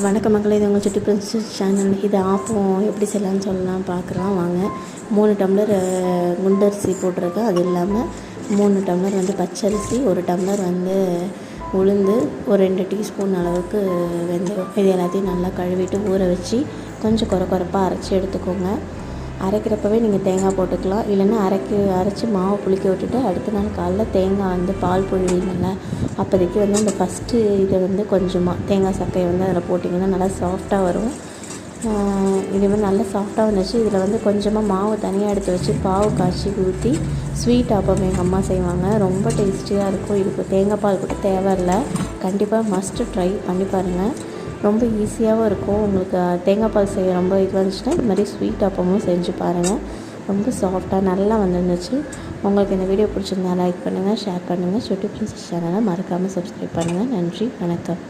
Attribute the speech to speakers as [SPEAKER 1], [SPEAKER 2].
[SPEAKER 1] வணக்கம் மக்களே, இது உங்கள் சுட்டி பிரின்சஸ் சேனல். இது ஆப்பம் எப்படி செய்யலாம்னு சொல்லலாம் பார்க்கலாம் வாங்க. 3 டம்ளர் குண்டரிசி போட்டிருக்கேன். அது இல்லாமல் 3 டம்ளர் பச்சரிசி, 1 டம்ளர் உளுந்து, ஒரு 2 டீஸ்பூன் அளவுக்கு வெந்தயம். இது எல்லாத்தையும் நல்லா கழுவிட்டு ஊற வச்சு கொஞ்சம் குறைப்பாக அரைச்சி எடுத்துக்கோங்க. அரைக்கிறப்பவே நீங்கள் தேங்காய் போட்டுக்கலாம், இல்லைன்னா அரைச்சி மாவு புளிக்க விட்டுட்டு அடுத்த நாள் காலைல தேங்காய் பால் புழிவீங்கள்ல, அப்போதைக்கு அந்த ஃபஸ்ட்டு இதை கொஞ்சமாக தேங்காய் சக்கையை அதில் போட்டிங்கன்னா நல்லா சாஃப்டாக வரும். இது நல்லா சாஃப்டாக வந்துச்சு. இதில் கொஞ்சமாக மாவு தனியாக எடுத்து வச்சு பாவு காய்ச்சி ஊற்றி ஸ்வீட் ஆப்பம் எங்கள் அம்மா செய்வாங்க. ரொம்ப டேஸ்டியாக இருக்கும். இதுக்கு தேங்காய் பால் கூட தேவையில்லை. கண்டிப்பாக மஸ்ட்டு ட்ரை பண்ணி பாருங்கள். ரொம்ப ஈஸியாகவும் இருக்கும். உங்களுக்கு தேங்காய் பால் செய்ய ரொம்ப வந்துச்சுன்னா இது மாதிரி ஸ்வீட் ஆப்பமும் செஞ்சு பாருங்கள். ரொம்ப சாஃப்டாக நல்லா வந்துருந்துச்சு. உங்களுக்கு இந்த வீடியோ பிடிச்சிருந்தா லைக் பண்ணுங்கள், ஷேர் பண்ணுங்கள். சுட்டி பிரின்சஸ் சேனலை மறக்காமல் சப்ஸ்கிரைப் பண்ணுங்கள். நன்றி, வணக்கம்.